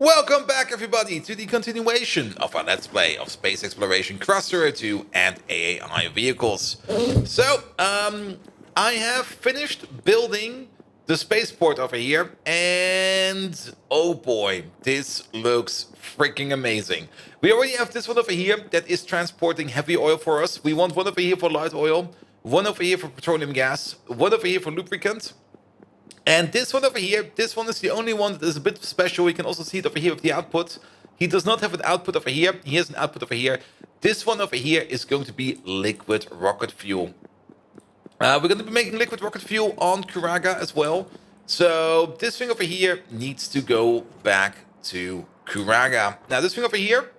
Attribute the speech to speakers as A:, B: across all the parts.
A: Welcome back, everybody, to the continuation of our Let's Play of Space Exploration, Krastorio 2 and AAI vehicles. So, I have finished building the spaceport over here, and oh boy, this looks freaking amazing. We already have this one over here that is transporting heavy oil for us. We want one over here for light oil, one over here for petroleum gas, one over here for lubricant. And this one over here, this one is the only one that is a bit special. We can also see it over here with the output. He does not have an output over here. He has an output over here. This one over here is going to be liquid rocket fuel. We're going to be making liquid rocket fuel on Kuraga as well. So this thing over here needs to go back to Kuraga. Now this thing over here,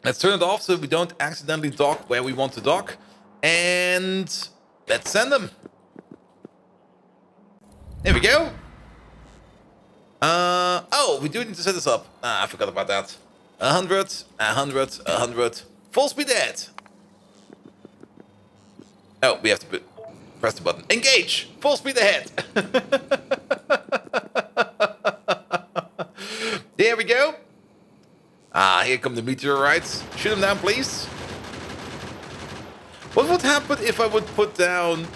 A: let's turn it off so we don't accidentally dock where we want to dock. And let's send them. There we go. Oh, we do need to set this up. I forgot about that. 100, 100, 100. Full speed ahead. Oh, we have to press the button. Engage. Full speed ahead. There we go. Here come the meteorites. Shoot them down, please. What would happen if I would put down...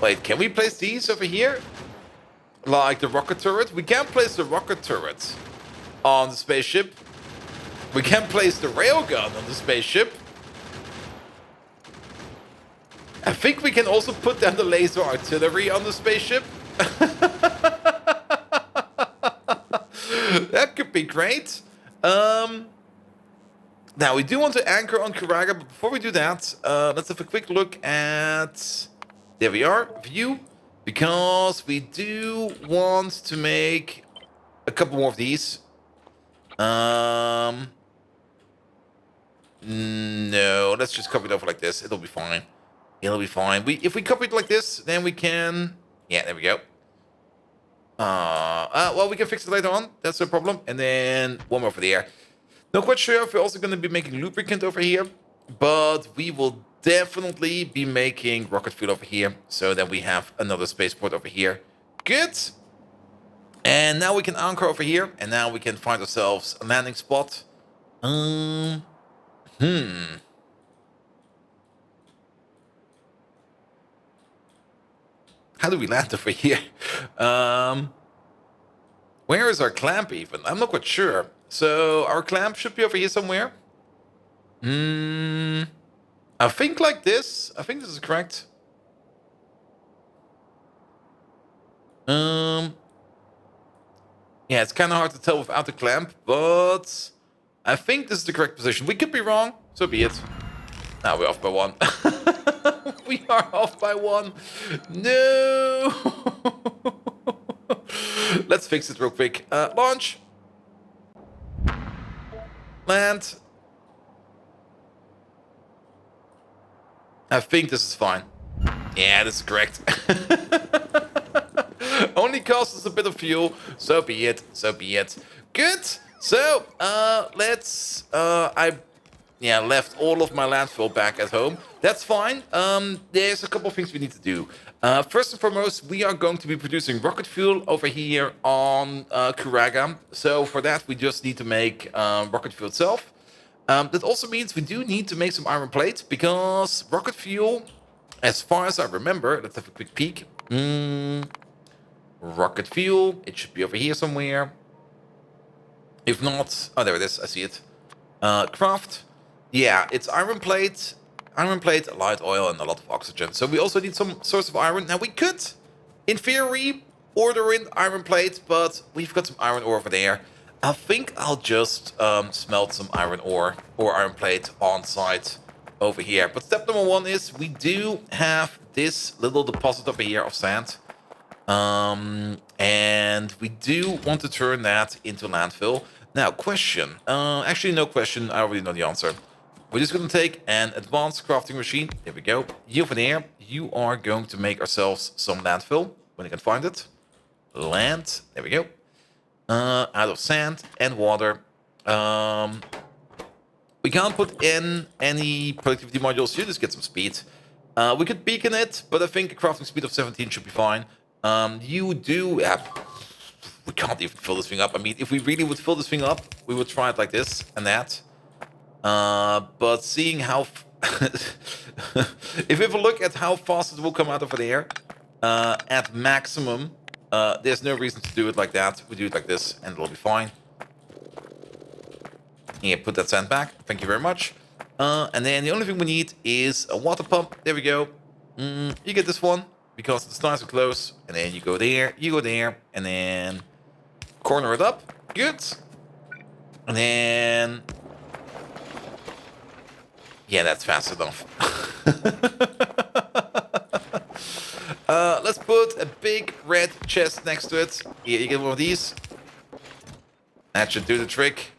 A: Wait, can we place these over here? Like the rocket turret? We can't place the rocket turret on the spaceship. We can't place the railgun on the spaceship. I think we can also put down the laser artillery on the spaceship. That could be great. Now, we do want to anchor on Kuraga, but before we do that, let's have a quick look at... There we are, view, because we do want to make a couple more of these. No, let's just copy it over like this. It'll be fine. It'll be fine. If we copy it like this, then we can... Yeah, there we go. Well, we can fix it later on. That's no problem. And then one more for there. Not quite sure if we're also going to be making lubricant over here, but we will definitely be making rocket fuel over here, so that we have another spaceport over here. Good. And now we can anchor over here, and now we can find ourselves a landing spot. How do we land over here? Where is our clamp even? I'm not quite sure. So our clamp should be over here somewhere. I think like this. I think this is correct. Yeah, it's kind of hard to tell without the clamp, but I think this is the correct position. We could be wrong, so be it. Now we're off by one. We are off by one. No. Let's fix it real quick. Launch. Land. I think this is fine. Yeah, this is correct. Only costs us a bit of fuel. So be it. So be it. Good. So, let's... I left all of my landfill back at home. That's fine. There's a couple of things we need to do. First and foremost, we are going to be producing rocket fuel over here on Kuraga. So for that, we just need to make rocket fuel itself. That also means we do need to make some iron plate, because rocket fuel, as far as I remember, let's have a quick peek. Rocket fuel, it should be over here somewhere. If not, oh, there it is, I see it. Craft, yeah, it's iron plate, light oil, and a lot of oxygen. So we also need some source of iron. Now we could, in theory, order in iron plate, but we've got some iron ore over there. I think I'll just smelt some iron ore or iron plate on site over here. But step number one is we do have this little deposit over here of sand. And we do want to turn that into landfill. Now, question. Actually, no question. I already know the answer. We're just going to take an advanced crafting machine. There we go. You over there, you are going to make ourselves some landfill when you can find it. Land. There we go. Out of sand and water. We can't put in any productivity modules. You just get some speed. We could beacon it, but I think a crafting speed of 17 should be fine. You do have We can't even fill this thing up. I mean, if we really would fill this thing up, we would try it like this and that. But seeing how... if we have a look at how fast it will come out of there, at maximum, there's no reason to do it like that. We do it like this, and it'll be fine. Yeah, put that sand back. Thank you very much. And then the only thing we need is a water pump. There we go. You get this one, because the stars are close. And then you go there, and then corner it up. Good. And then... yeah, that's fast enough. Let's put a big red chest next to it. Yeah, you get one of these. That should do the trick.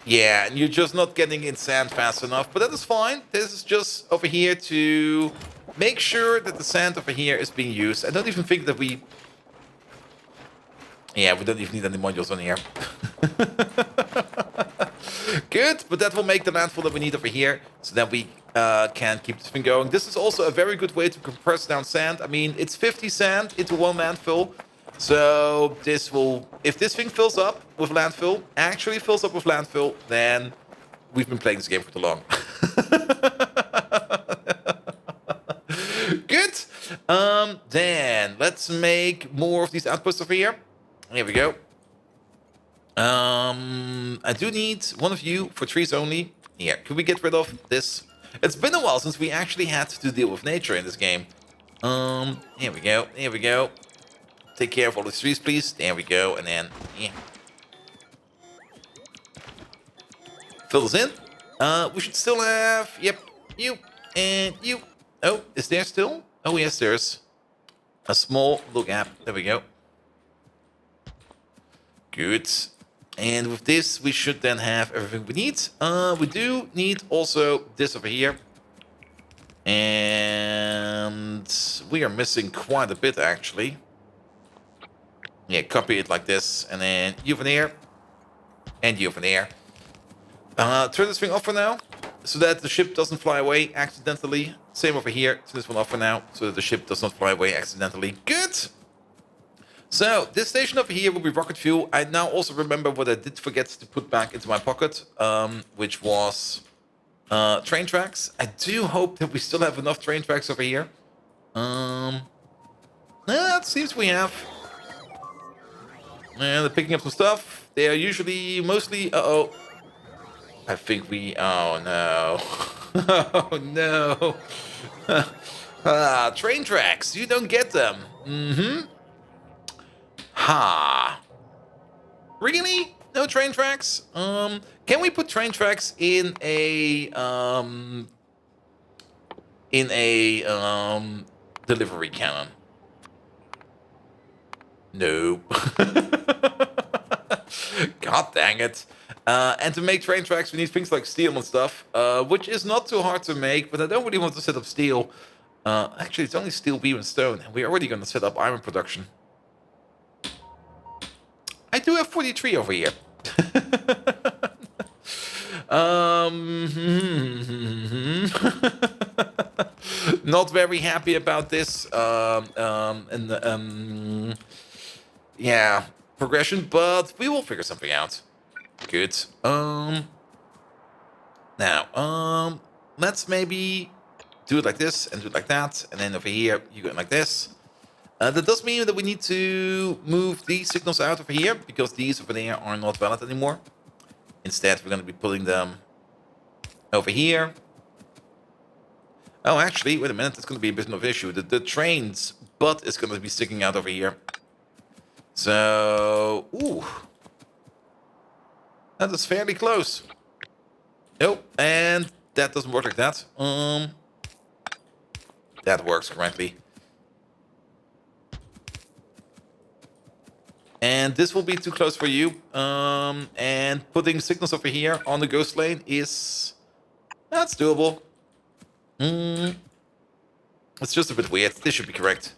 A: Yeah, and you're just not getting in sand fast enough, but that is fine. This is just over here to make sure that the sand over here is being used. I don't even think that we... yeah, we don't even need any modules on here. Good, but that will make the landfill that we need over here, so that we can keep this thing going. This is also a very good way to compress down sand. I mean, it's 50 sand into one landfill. So this will, if this thing fills up with landfill, actually fills up with landfill, then we've been playing this game for too long. Good. Then let's make more of these outposts over here. Here we go. I do need one of you for trees only. Here, could we get rid of this? It's been a while since we actually had to deal with nature in this game. Here we go. Here we go. Take care of all the trees, please. There we go. And then, yeah. Fill this in. We should still have, yep, you and you. Oh, is there still? Oh, yes, there's a small little gap. There we go. Good. And with this, we should then have everything we need. We do need also this over here. And we are missing quite a bit, actually. Yeah, copy it like this, and then you over there, and you over there. Turn this thing off for now, so that the ship doesn't fly away accidentally. Same over here, turn this one off for now, so that the ship does not fly away accidentally. Good! So, this station over here will be rocket fuel. I now also remember what I did forget to put back into my pocket, which was train tracks. I do hope that we still have enough train tracks over here. It seems we have. And they're picking up some stuff. They are usually mostly... uh-oh. I think we... oh, no. Oh, no. Train tracks. You don't get them. Mm-hmm. Ha. Really? No train tracks? Can we put train tracks in a... delivery cannon? No. God dang it. And to make train tracks, we need things like steel and stuff, which is not too hard to make, but I don't really want to set up steel. Actually, it's only steel, beam, and stone, and we're already going to set up iron production. I do have 43 over here. Not very happy about this. Yeah, progression, but we will figure something out. Good. Now, let's maybe do it like this and do it like that, and then over here you go like this. That does mean that we need to move these signals out over here, because these over there are not valid anymore. Instead, we're going to be pulling them over here. Oh, actually, wait a minute, it's going to be a bit of an issue. The train's butt is going to be sticking out over here. So, ooh. That is fairly close. Nope, and that doesn't work like that. That works correctly. And this will be too close for you. And putting signals over here on the ghost lane is... that's doable. It's just a bit weird. This should be correct.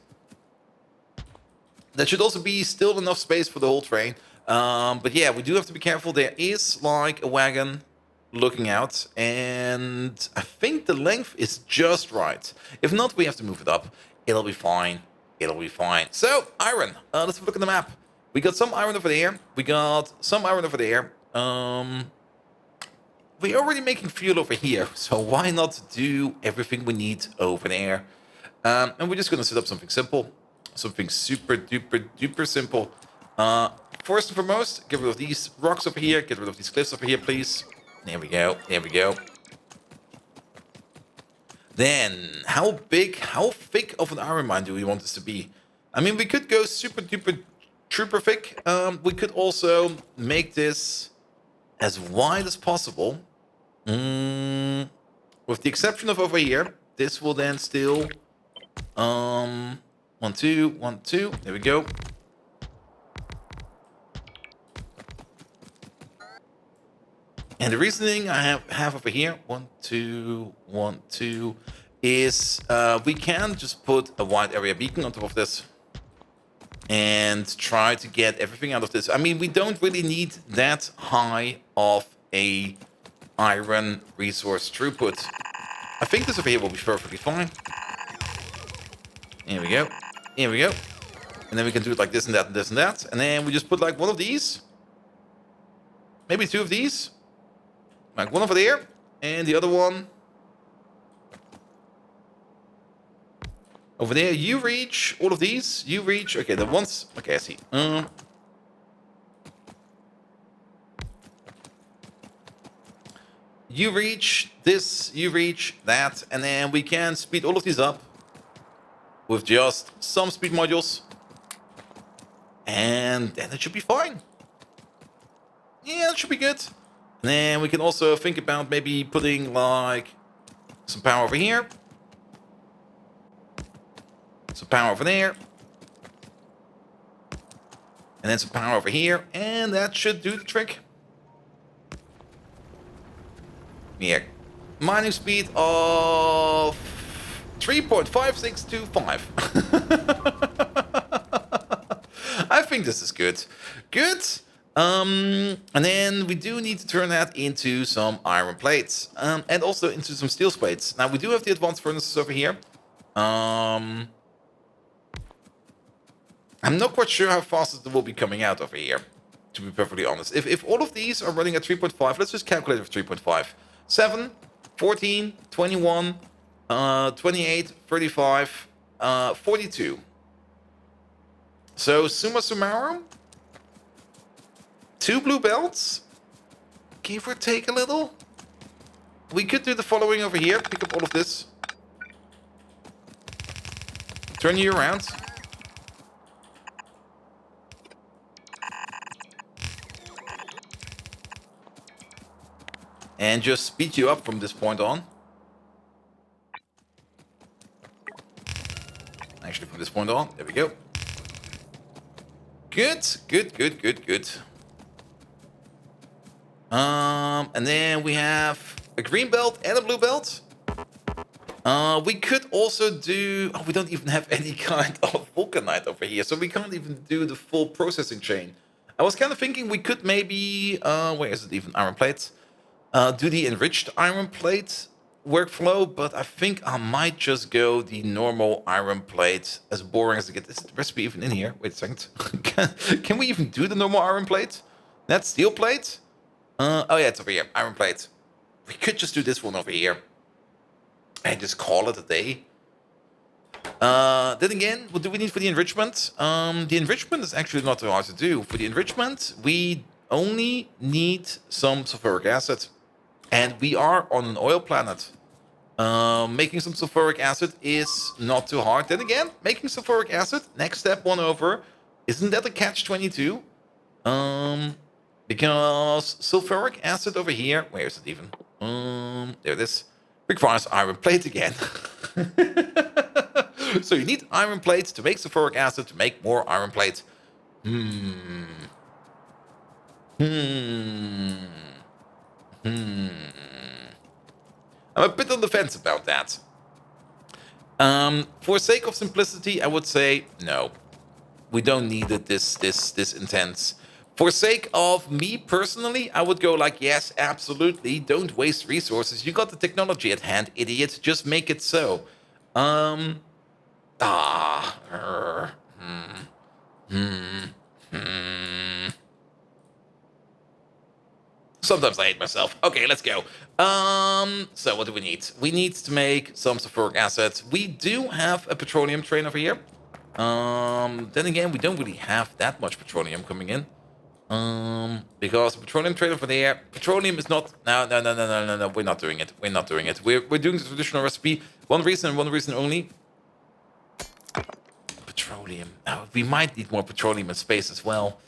A: That should also be still enough space for the whole train. But yeah, we do have to be careful. There is like a wagon looking out. And I think the length is just right. If not, we have to move it up. It'll be fine. It'll be fine. So, iron. Let's have a look at the map. We got some iron over there. We got some iron over there. We're already making fuel over here, so why not do everything we need over there? And we're just going to set up something simple. Something super duper duper simple. First and foremost, get rid of these rocks over here. Get rid of these cliffs over here, please. There we go. There we go. Then, how thick of an iron mine do we want this to be? I mean, we could go super duper trooper thick. We could also make this as wide as possible. With the exception of over here, this will then still 1, 2, 1, 2. There we go. And the reasoning I have over here, 1, 2, 1, 2, is we can just put a wide area beacon on top of this and try to get everything out of this. I mean, we don't really need that high of a iron resource throughput. I think this over here will be perfectly fine. Here we go. Here we go. And then we can do it like this and that and this and that. And then we just put like one of these. Maybe 2 of these. Like one over there. And the other one over there. You reach all of these. You reach. Okay, the ones. Okay, I see. You reach this, you reach that, and then we can speed all of these up with just some speed modules. And then it should be fine. Yeah, it should be good. And then we can also think about maybe putting like some power over here. Some power over there. And then some power over here. And that should do the trick. Yeah. Mining speed of 3.5625. I think this is good. Good. And then we do need to turn that into some iron plates. And also into some steel plates. Now we do have the advanced furnaces over here. I'm not quite sure how fast it will be coming out over here, to be perfectly honest. If all of these are running at 3.5, let's just calculate with 3.5. 7, 14, 21, 28, 35, 42. So, summa summarum, 2 blue belts, give or take a little. We could do the following over here, pick up all of this. Turn you around. And just speed you up from this point on. Actually, from this point on. There we go. Good, good, good, good, good. And then we have a green belt and a blue belt. We could also do... Oh, we don't even have any kind of vulcanite over here, so we can't even do the full processing chain. I was kind of thinking we could maybe... where is it even? Iron plates. Do the enriched iron plate workflow, but I think I might just go the normal iron plate, as boring as it gets. Is the recipe even in here? Wait a second. Can we even do the normal iron plate? That steel plate? Oh yeah, it's over here. Iron plate. We could just do this one over here. And just call it a day. Then again, what do we need for the enrichment? The enrichment is actually not too hard to do. For the enrichment, we only need some sulfuric acid. And we are on an oil planet. Making some sulfuric acid is not too hard. Then again, making sulfuric acid, next step 1 over. Isn't that a catch-22? Because sulfuric acid over here, where is it even? There it is. Requires iron plate again. So you need iron plates to make sulfuric acid to make more iron plates. I'm a bit on the fence about that. For sake of simplicity, I would say no. We don't need it this intense. For sake of me personally, I would go like, yes, absolutely. Don't waste resources. You got the technology at hand, idiot. Just make it so. There Sometimes I hate myself. Okay, let's go. So what do we need? We need to make some sulfuric acid. We do have a petroleum train over here. Then again, we don't really have that much petroleum coming in. Because the petroleum train over there, petroleum is not. No. We're not doing it. We're not doing it. We're doing the traditional recipe. One reason and one reason only. Petroleum. Now, we might need more petroleum in space as well.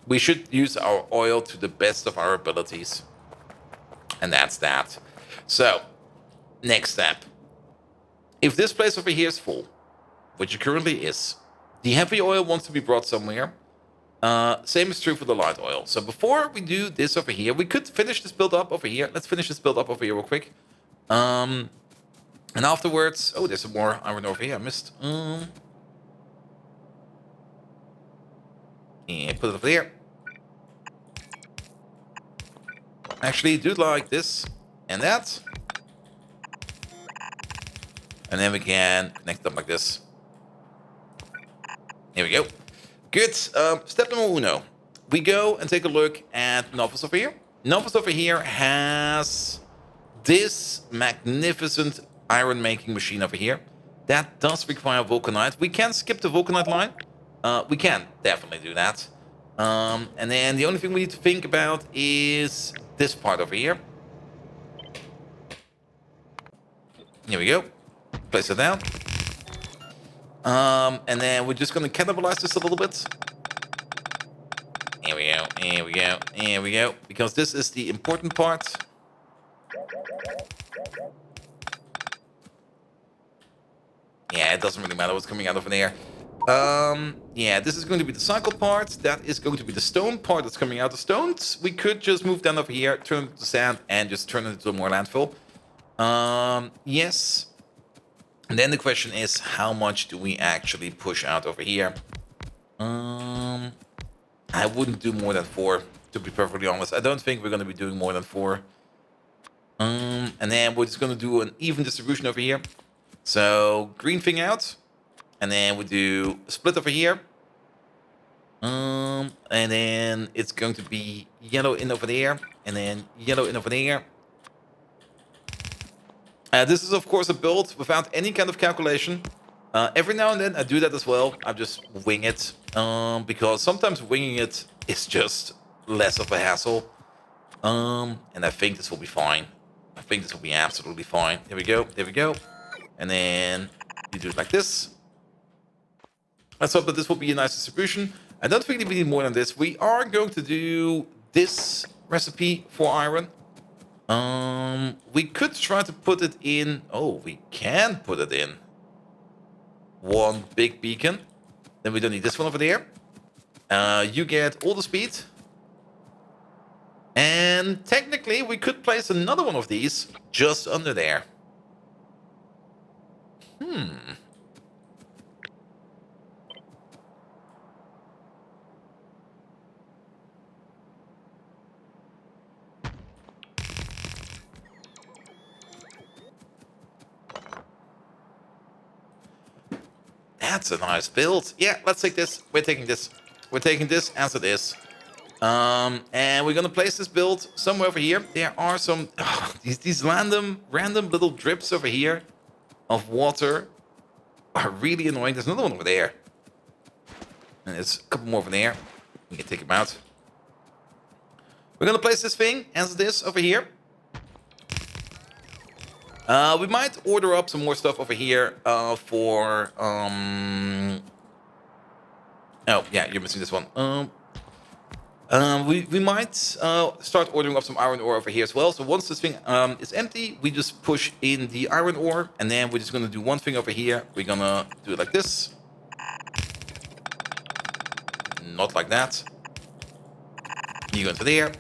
A: We should use our oil to the best of our abilities. And that's that. So, next step. If this place over here is full, which it currently is, the heavy oil wants to be brought somewhere. Same is true for the light oil. So before we do this over here, we could finish this build up over here. Let's finish this build up over here real quick. And afterwards, oh, there's some more iron over here. I missed. And put it over there. Actually, do like this and that. And then we can connect them like this. Here we go. Good. Step number uno. We go and take a look at Novus over here. Novus over here has this magnificent iron making machine over here. That does require vulcanite. We can skip the vulcanite line. We can definitely do that. And then the only thing we need to think about is this part over here. Here we go. Place it down. And then we're just going to cannibalize this a little bit. Here we go, here we go, here we go. Because this is the important part. Yeah, it doesn't really matter what's coming out of there. Yeah, this is going to be the cycle part. That is going to be the stone part that's coming out of stones. We could just move down over here, turn it to sand, and just turn it into more landfill. Yes. And then the question is, how much do we actually push out over here? I wouldn't do more than 4, to be perfectly honest. I don't think we're going to be doing more than 4. And then we're just going to do an even distribution over here. So, green thing out. And then we do a split over here. And then it's going to be yellow in over there. And then yellow in over there. This is, of course, a build without any kind of calculation. Every now and then I do that as well. I just wing it. Because sometimes winging it is just less of a hassle. And I think this will be fine. I think this will be absolutely fine. Here we go. There we go. And then you do it like this. Let's hope that this will be a nice distribution. I don't think we need more than this. We are going to do this recipe for iron. We could try to put it in. Oh, we can put it in. One big beacon. Then we don't need this one over there. You get all the speed. And technically, we could place another one of these just under there. That's a nice build. Yeah, let's take this. We're taking this. We're taking this as it is. And we're gonna place this build somewhere over here. There are some these random little drips over here of water are really annoying. There's another one over there. And there's a couple more over there. We can take them out. We're gonna place this thing as it is over here. We might order up some more stuff over here for oh yeah, you're missing this one. We might start ordering up some iron ore over here as well. So once this thing is empty, we just push in the iron ore, and then we're just gonna do one thing over here. We're gonna do it like this. Not like that. You go into there.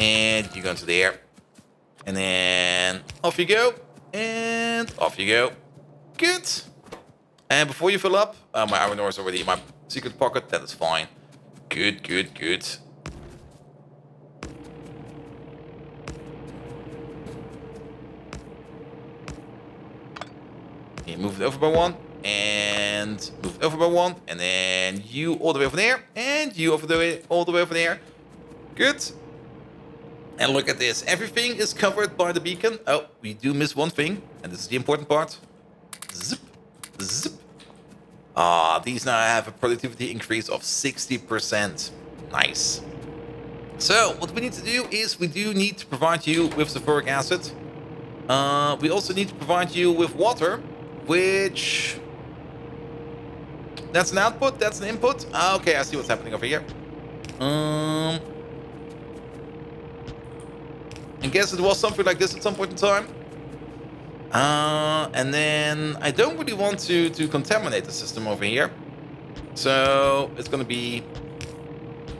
A: And you go into there. And then off you go. And off you go. Good. And before you fill up, my iron ore is already in my secret pocket. That is fine. Good, good, good. Okay, move it over by one. And move it over by one. And then you all the way over there. And you all the way over there. Good. And look at this. Everything is covered by the beacon. Oh, we do miss one thing. And this is the important part. Zip. Zip. These now have a productivity increase of 60%. Nice. So, what we need to do is we do need to provide you with sulfuric acid. We also need to provide you with water, which... That's an output, that's an input. Okay, I see what's happening over here. I guess it was something like this at some point in time. And then I don't really want to contaminate the system over here. So it's going to be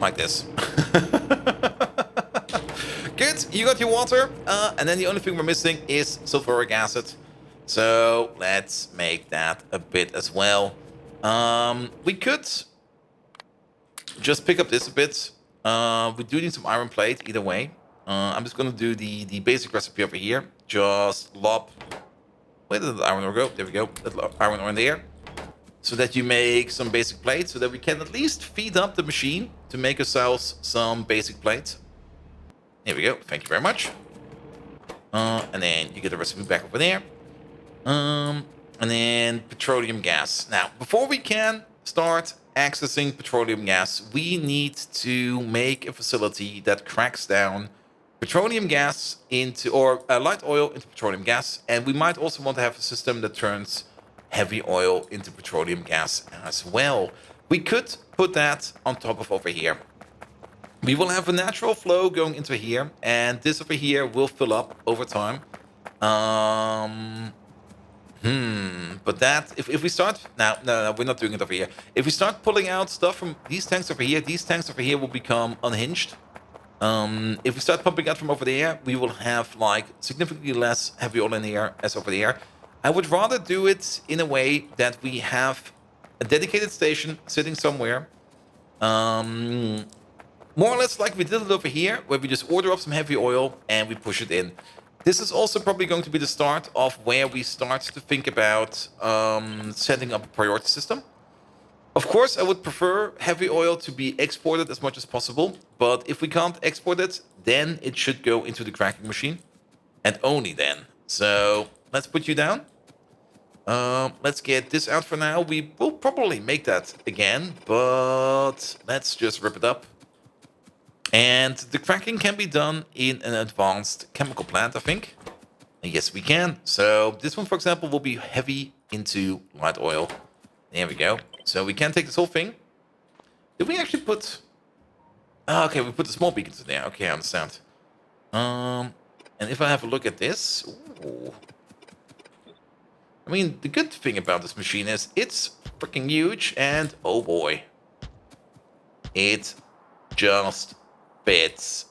A: like this. Good, you got your water. And then the only thing we're missing is sulfuric acid. So let's make that a bit as well. We could just pick up this a bit. We do need some iron plate either way. I'm just going to do the basic recipe over here. Just lob... Where did the iron ore go? There we go. Little iron ore in there. So that you make some basic plates. So that we can at least feed up the machine to make ourselves some basic plates. Here we go. Thank you very much. And then you get the recipe back over there. And then petroleum gas. Now, before we can start accessing petroleum gas, we need to make a facility that cracks down petroleum gas into, or light oil into petroleum gas. And we might also want to have a system that turns heavy oil into petroleum gas as well. We could put that on top of over here. We will have a natural flow going into here, and this over here will fill up over time. But that, if we start, no, we're not doing it over here. If we start pulling out stuff from these tanks over here will become unhinged. If we start pumping out from over there, we will have like significantly less heavy oil in here as over there. I would rather do it in a way that we have a dedicated station sitting somewhere. More or less like we did it over here, where we just order up some heavy oil and we push it in. This is also probably going to be the start of where we start to think about setting up a priority system. Of course, I would prefer heavy oil to be exported as much as possible, but if we can't export it, then it should go into the cracking machine, and only then. So let's put you down. Let's get this out for now. We will probably make that again, but let's just rip it up. And the cracking can be done in an advanced chemical plant, I think. And yes, we can. So this one, for example, will be heavy into light oil. There we go. So we can take this whole thing. Did we actually put... okay, we put the small beacons in there. Okay, I understand. And if I have a look at this... Ooh. I mean, the good thing about this machine is it's freaking huge. And oh boy. It just fits.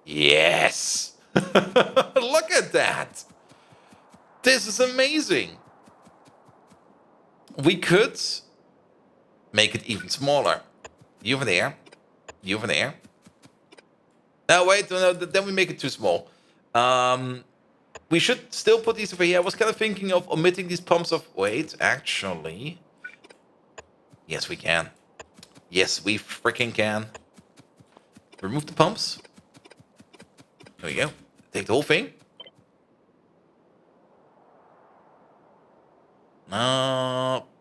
A: Yes! Look at that! This is amazing! We could make it even smaller. You over there. You over there. Oh, wait. No, then we make it too small. We should still put these over here. I was kind of thinking of omitting these pumps of... Wait, actually... Yes, we can. Yes, we freaking can. Remove the pumps. There we go. Take the whole thing.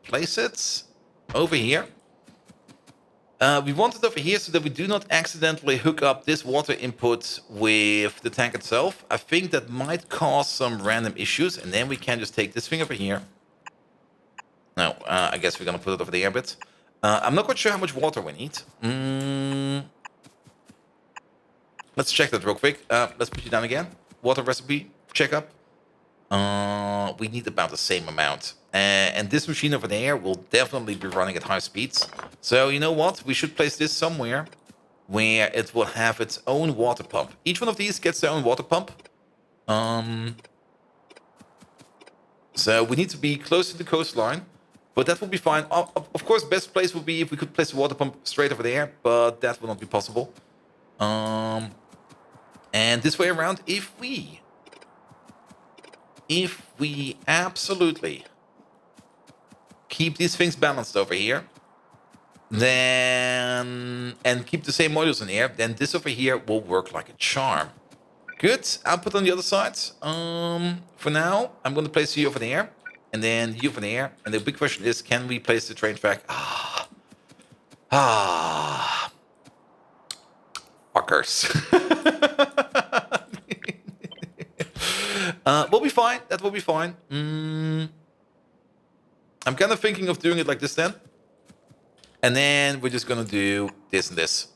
A: Place it over here. We want it over here so that we do not accidentally hook up this water input with the tank itself. I think that might cause some random issues, and then we can just take this thing over here. No, I guess we're gonna put it over there a bit. I'm not quite sure how much water we need. Let's check that real quick. Let's put you down again. Water recipe, check up. We need about the same amount. And this machine over there will definitely be running at high speeds. So you know what? We should place this somewhere where it will have its own water pump. Each one of these gets their own water pump. So we need to be close to the coastline, but that will be fine. Of course, best place would be if we could place a water pump straight over there, but that will not be possible. And this way around, if we absolutely keep these things balanced over here, then and keep the same modules in here, then this over here will work like a charm. Good. Output on the other side. For now, I'm going to place you over there, and then you over there. And the big question is, can we place the train track? Fuckers. We'll be fine. That will be fine. I'm kind of thinking of doing it like this then. And then we're just going to do this and this.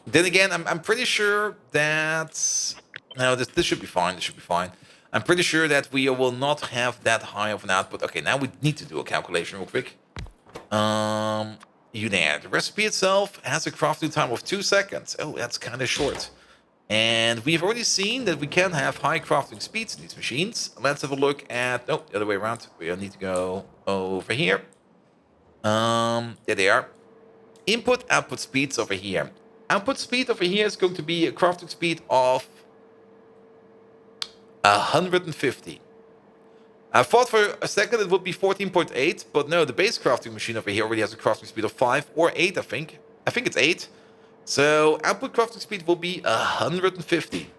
A: Then again, I'm pretty sure that... No, this should be fine. This should be fine. I'm pretty sure that we will not have that high of an output. Okay, now we need to do a calculation real quick. You there. The recipe itself has a crafting time of 2 seconds. Oh, that's kind of short. And we've already seen that we can have high crafting speeds in these machines. Let's have a look at... No, the other way around. We need to go over here. There they are. Input, output speeds over here. Output speed over here is going to be a crafting speed of 150. I thought for a second it would be 14.8, but no, the base crafting machine over here already has a crafting speed of 5 or 8, I think. I think it's 8. So output crafting speed will be 150.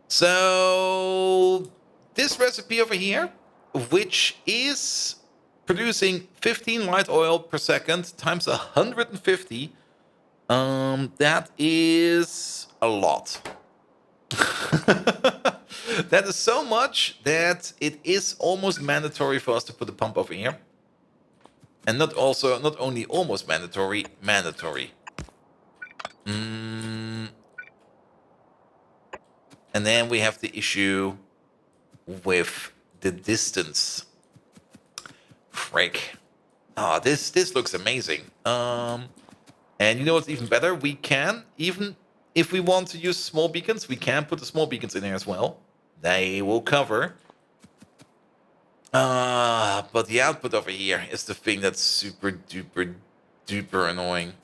A: So this recipe over here, which is producing 15 light oil per second times 150, that is a lot. That is so much that it is almost mandatory for us to put a pump over here. And not only almost mandatory. And then we have the issue with the distance. Frick. Oh, this looks amazing. And you know what's even better? We can, even if we want to use small beacons, we can put the small beacons in there as well. They will cover. But the output over here is the thing that's super duper annoying.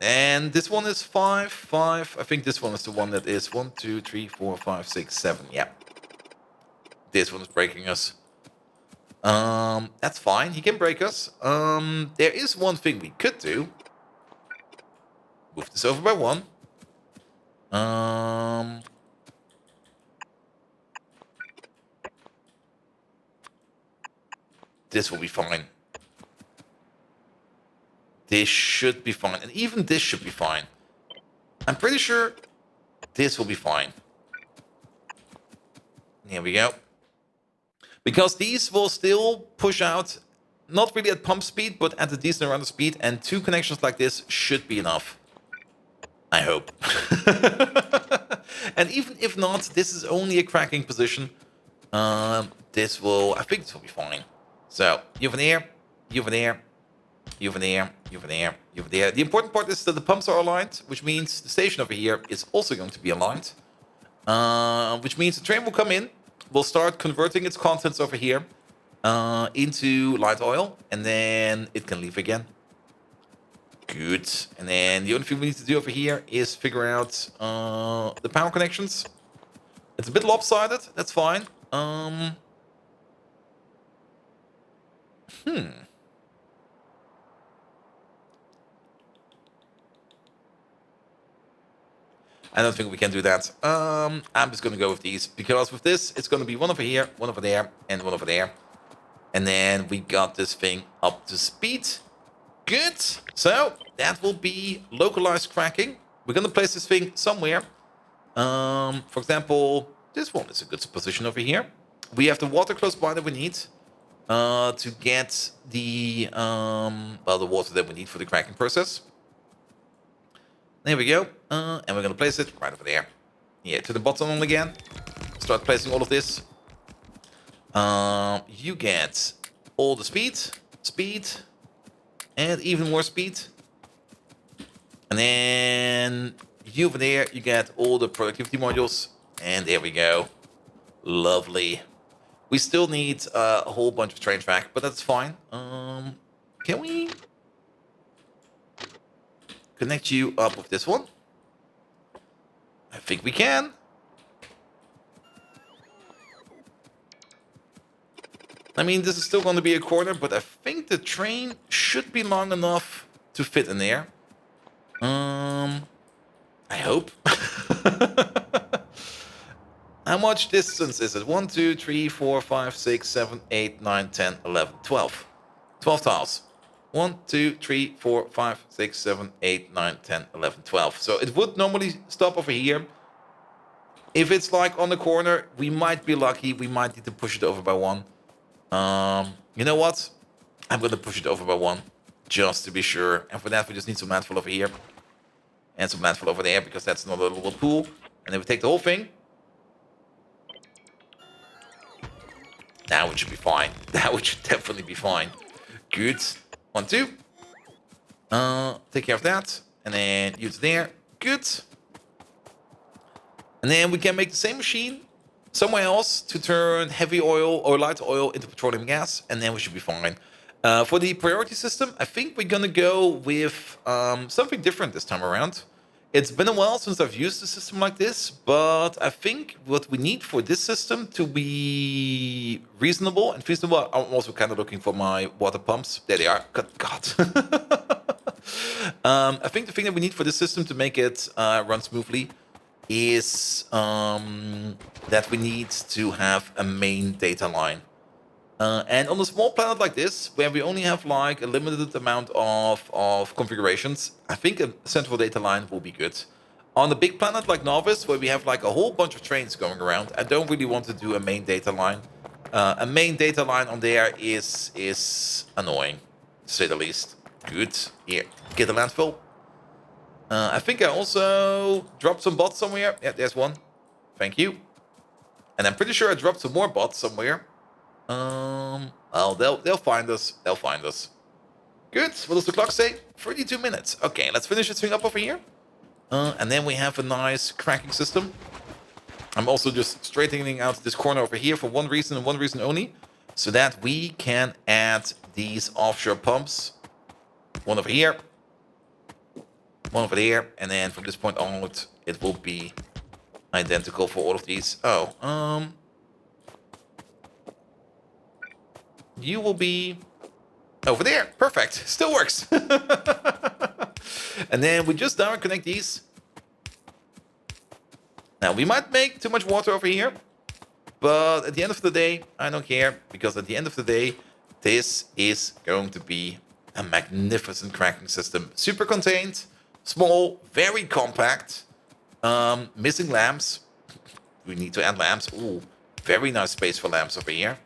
A: And this one is 5. I think this one is the one that is 1, 2, 3, 4, 5, 6, 7. Yeah. This one is breaking us. That's fine. He can break us. There is one thing we could do. Move this over by 1. This will be fine. This should be fine. And even this should be fine. I'm pretty sure this will be fine. Here we go. Because these will still push out, not really at pump speed, but at a decent amount of speed. And 2 connections like this should be enough. I hope. And even if not, this is only a cracking position. I think this will be fine. So, you over there, you over there, you over there, you over there, you over there. The important part is that the pumps are aligned, which means the station over here is also going to be aligned. Which means the train will come in, will start converting its contents over here into light oil, and then it can leave again. Good. And then the only thing we need to do over here is figure out the power connections. It's a bit lopsided. That's fine. I don't think we can do that. I'm just going to go with these, because with this, it's going to be one over here, one over there, and one over there. And then we got this thing up to speed. Good. So that will be localized cracking. We're going to place this thing somewhere. For example, this one is a good position over here. We have the water close by that we need to get the the water that we need for the cracking process. There we go. And we're going to place it right over there. Yeah, to the bottom again. Start placing all of this. You get all the speed, and even more speed. And then you over there, you get all the productivity modules. And there we go. Lovely. We still need a whole bunch of train track, but that's fine. Can we connect you up with this one? I think we can. I mean, this is still going to be a corner, but I think the train should be long enough to fit in there. I hope. How much distance is it? 1, 2, 3, 4, 5, 6, 7, 8, 9, 10, 11, 12. 12 tiles. 1, 2, 3, 4, 5, 6, 7, 8, 9, 10, 11, 12. So it would normally stop over here. If it's like on the corner, we might be lucky. We might need to push it over by 1. You know what? I'm going to push it over by 1. Just to be sure. And for that, we just need some landfill over here. And some landfill over there, because that's another little pool. And then we take the whole thing. Now it should be fine. Now it should definitely be fine. Good. 1, 2. Take care of that. And then use there. Good. And then we can make the same machine somewhere else to turn heavy oil or light oil into petroleum gas. And then we should be fine. For the priority system, I think we're going to go with something different this time around. It's been a while since I've used a system like this, but I think what we need for this system to be reasonable and feasible, I'm also kind of looking for my water pumps. There they are. God. I think the thing that we need for this system to make it run smoothly is that we need to have a main data line. And on a small planet like this, where we only have like a limited amount of configurations, I think a central data line will be good. On a big planet like Novice, where we have like a whole bunch of trains going around, I don't really want to do a main data line. A main data line on there is annoying, to say the least. Good. Here, get the landfill. I think I also dropped some bots somewhere. Yeah, there's one. Thank you. And I'm pretty sure I dropped some more bots somewhere. Oh, they'll find us. They'll find us. Good. What does the clock say? 32 minutes. Okay, let's finish this thing up over here. And then we have a nice cracking system. I'm also just straightening out this corner over here for one reason and one reason only. So that we can add these offshore pumps. One over here. One over there. And then from this point onward, it will be identical for all of these. Oh, you will be over there. Perfect. Still works. And then we just direct connect these. Now, we might make too much water over here. But at the end of the day, I don't care. Because at the end of the day, this is going to be a magnificent cracking system. Super contained. Small. Very compact. Missing lamps. We need to add lamps. Ooh, very nice space for lamps over here.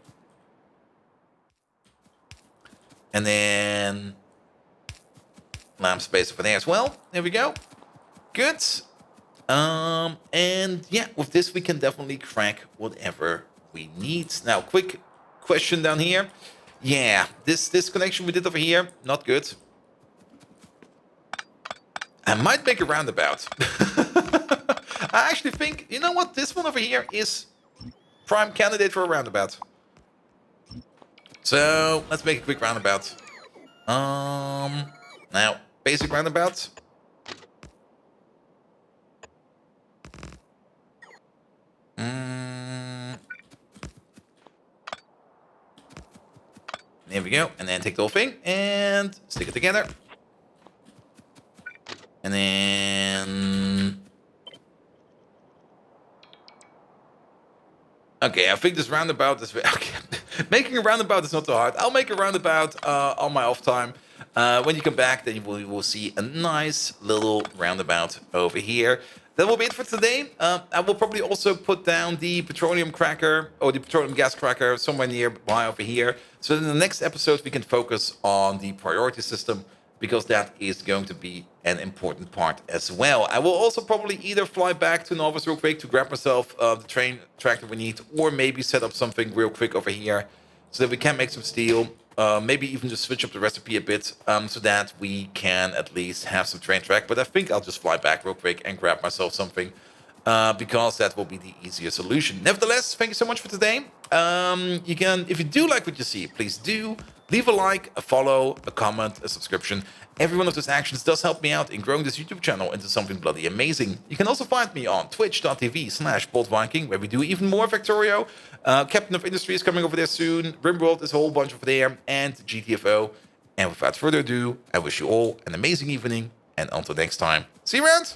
A: And then lamp space over there as well. There we go. Good. And yeah, with this we can definitely crack whatever we need. Now, quick question down here. Yeah, this connection we did over here, not good. I might make a roundabout. I actually think, you know what? This one over here is prime candidate for a roundabout. So let's make a quick roundabout. Now, basic roundabout. There we go. And then take the whole thing and stick it together. And then... Okay, I think this roundabout is... Okay. Making a roundabout is not so hard. I'll make a roundabout on my off time. When you come back, then you will see a nice little roundabout over here. That will be it for today. I will probably also put down the petroleum cracker or the petroleum gas cracker somewhere nearby over here. So in the next episode, we can focus on the priority system, because that is going to be an important part as well. I will also probably either fly back to Novus real quick to grab myself the train tractor we need, or maybe set up something real quick over here so that we can make some steel. Maybe even just switch up the recipe a bit so that we can at least have some train track. But I think I'll just fly back real quick and grab myself something. because that will be the easier solution. Nevertheless, thank you so much for today. You can, if you do like what you see, please do leave a like, a follow, a comment, a subscription. Every one of those actions does help me out in growing this YouTube channel into something bloody amazing. You can also find me on twitch.tv/BoldViking, where we do even more Factorio. Captain of Industry is coming over there soon. Rimworld is a whole bunch over there, and GTFO. And without further ado, I wish you all an amazing evening, and until next time, see you around!